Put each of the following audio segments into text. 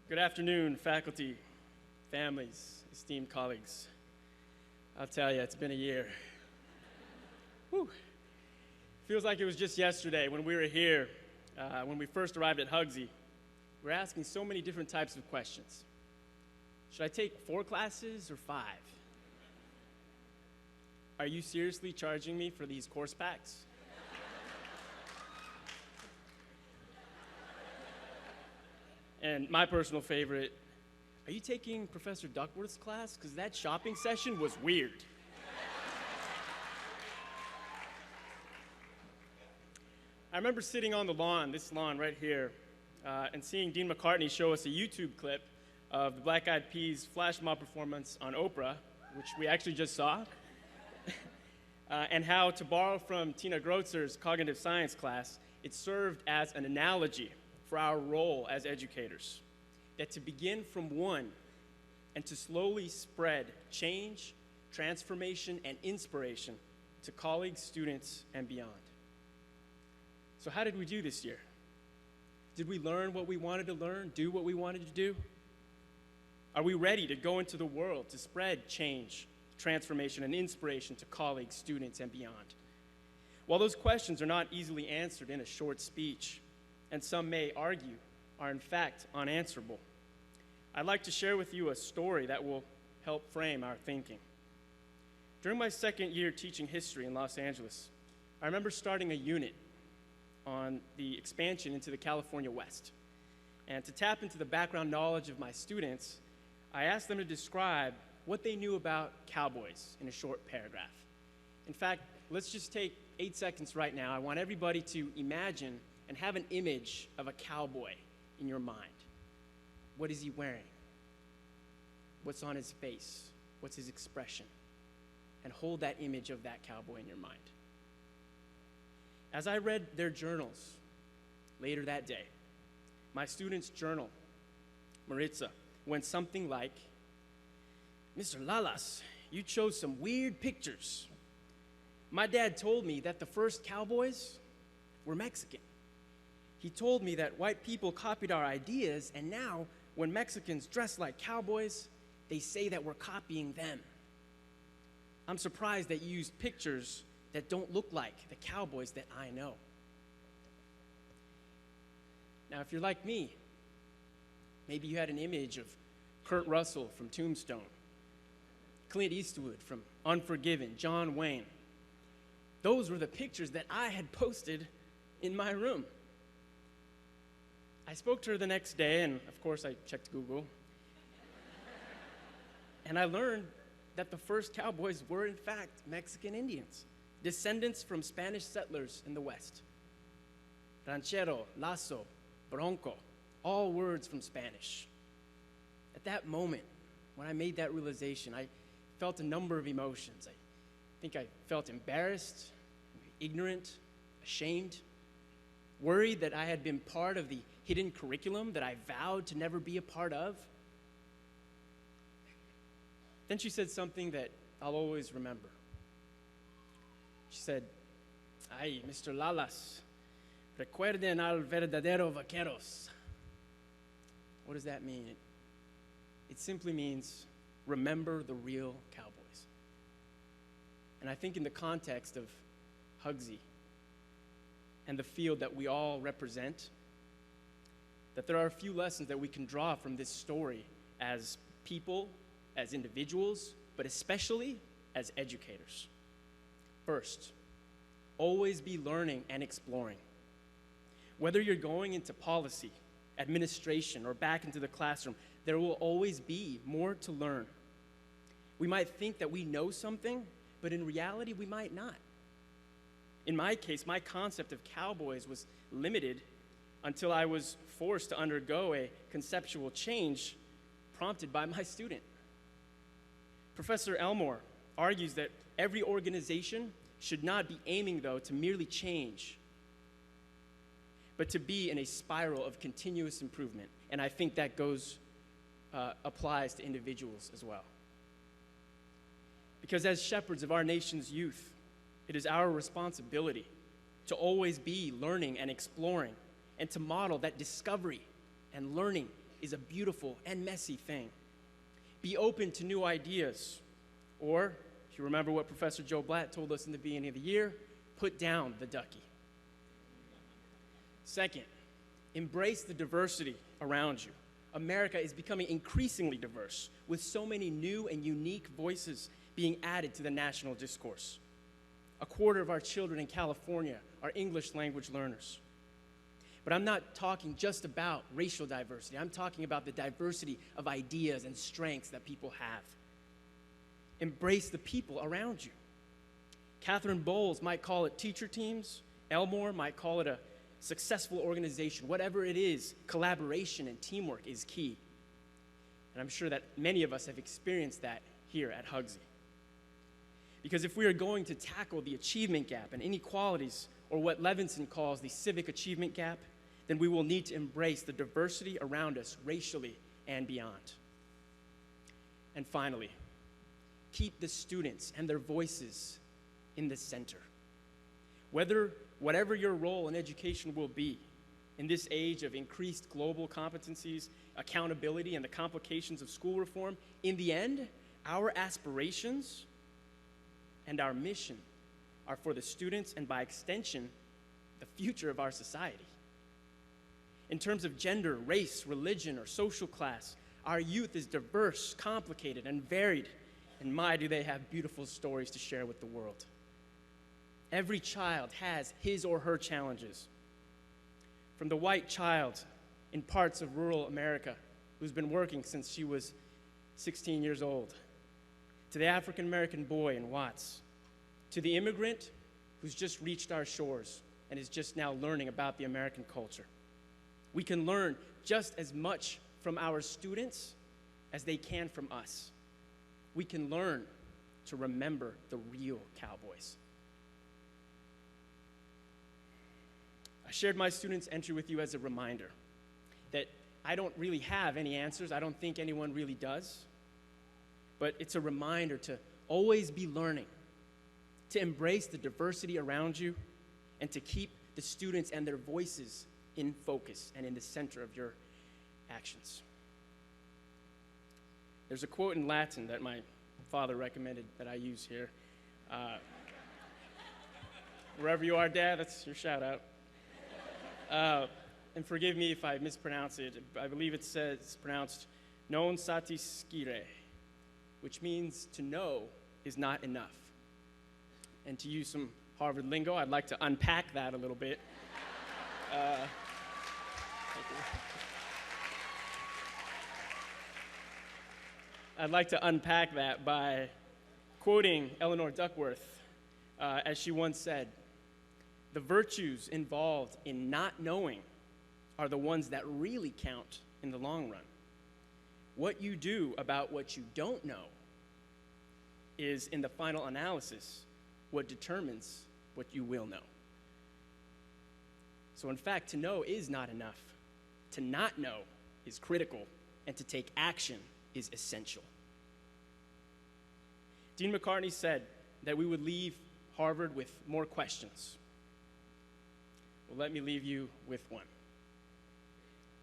Good afternoon, faculty, families, esteemed colleagues. I'll tell you, it's been a year. Whew. Feels like it was just yesterday when we were here, when we first arrived at HGSE. We're asking so many different types of questions. Should I take 4 classes or 5? Are you seriously charging me for these course packs? And my personal favorite, are you taking Professor Duckworth's class? Because that shopping session was weird. I remember sitting on the lawn, this lawn right here, and seeing Dean McCartney show us a YouTube clip of the Black Eyed Peas flash mob performance on Oprah, which we actually just saw, and how, to borrow from Tina Grotzer's cognitive science class, it served as an analogy for our role as educators, that to begin from one and to slowly spread change, transformation, and inspiration to colleagues, students, and beyond. So how did we do this year? Did we learn what we wanted to learn, do what we wanted to do? Are we ready to go into the world to spread change, transformation, and inspiration to colleagues, students, and beyond? While those questions are not easily answered in a short speech, and some may argue are in fact unanswerable, I'd like to share with you a story that will help frame our thinking. During my second year teaching history in Los Angeles, I remember starting a unit on the expansion into the California West. And to tap into the background knowledge of my students, I asked them to describe what they knew about cowboys in a short paragraph. In fact, let's just take 8 seconds right now. I want everybody to imagine and have an image of a cowboy in your mind. What is he wearing? What's on his face? What's his expression? And hold that image of that cowboy in your mind. As I read their journals later that day, my student's journal, Maritza, went something like, "Mr. Lalas, you chose some weird pictures. My dad told me that the first cowboys were Mexican. He told me that white people copied our ideas, and now when Mexicans dress like cowboys, they say that we're copying them. I'm surprised that you used pictures that don't look like the cowboys that I know." Now, if you're like me, maybe you had an image of Kurt Russell from Tombstone, Clint Eastwood from Unforgiven, John Wayne. Those were the pictures that I had posted in my room. I spoke to her the next day, and of course I checked Google. And I learned that the first cowboys were in fact Mexican Indians, descendants from Spanish settlers in the West. Ranchero, lazo, bronco, all words from Spanish. At that moment, when I made that realization, I felt a number of emotions. I think I felt embarrassed, ignorant, ashamed, worried that I had been part of the hidden curriculum that I vowed to never be a part of. Then she said something that I'll always remember. She said, "Ay, Mr. Lalas, recuerden al verdadero vaqueros." What does that mean? It simply means remember the real cowboys. And I think in the context of HGSE and the field that we all represent, that there are a few lessons that we can draw from this story as people, as individuals, but especially as educators. First, always be learning and exploring. Whether you're going into policy, administration, or back into the classroom, there will always be more to learn. We might think that we know something, but in reality, we might not. In my case, my concept of cowboys was limited until I was forced to undergo a conceptual change prompted by my student. Professor Elmore argues that every organization should not be aiming, though, to merely change, but to be in a spiral of continuous improvement. And I think that applies to individuals as well. Because as shepherds of our nation's youth, it is our responsibility to always be learning and exploring, and to model that discovery and learning is a beautiful and messy thing. Be open to new ideas. Or, if you remember what Professor Joe Blatt told us in the beginning of the year, put down the ducky. Second, embrace the diversity around you. America is becoming increasingly diverse, with so many new and unique voices being added to the national discourse. A quarter of our children in California are English language learners. But I'm not talking just about racial diversity. I'm talking about the diversity of ideas and strengths that people have. Embrace the people around you. Catherine Bowles might call it teacher teams. Elmore might call it a successful organization. Whatever it is, collaboration and teamwork is key. And I'm sure that many of us have experienced that here at HGSE. Because if we are going to tackle the achievement gap and inequalities, or what Levinson calls the civic achievement gap, then we will need to embrace the diversity around us racially and beyond. And finally, keep the students and their voices in the center. Whatever your role in education will be, in this age of increased global competencies, accountability, and the complications of school reform, in the end, our aspirations and our mission are for the students and, by extension, the future of our society. In terms of gender, race, religion, or social class, our youth is diverse, complicated, and varied, and my, do they have beautiful stories to share with the world. Every child has his or her challenges. From the white child in parts of rural America who's been working since she was 16 years old, to the African-American boy in Watts, to the immigrant who's just reached our shores and is just now learning about the American culture. We can learn just as much from our students as they can from us. We can learn to remember the real cowboys. I shared my students' entry with you as a reminder that I don't really have any answers. I don't think anyone really does. But it's a reminder to always be learning, to embrace the diversity around you, and to keep the students and their voices in focus and in the center of your actions. There's a quote in Latin that my father recommended that I use here. Wherever you are, Dad, that's your shout out. And forgive me if I mispronounce it. I believe it's pronounced non satiscire, which means to know is not enough. And to use some Harvard lingo, I'd like to unpack that a little bit. I'd like to unpack that by quoting Eleanor Duckworth, as she once said, "The virtues involved in not knowing are the ones that really count in the long run. What you do about what you don't know is, in the final analysis, what determines what you will know." So in fact, to know is not enough. To not know is critical, and to take action is essential. Dean McCartney said that we would leave Harvard with more questions. Well, let me leave you with one.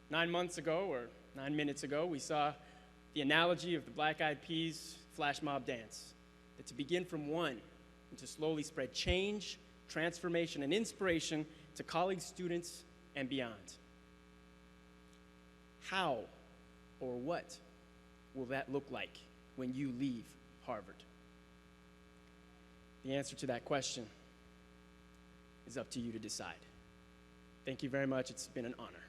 9 months ago, or 9 minutes ago, we saw the analogy of the Black Eyed Peas flash mob dance, that to begin from one and to slowly spread change, transformation, and inspiration to college students and beyond. How or what will that look like when you leave Harvard? The answer to that question is up to you to decide. Thank you very much. It's been an honor.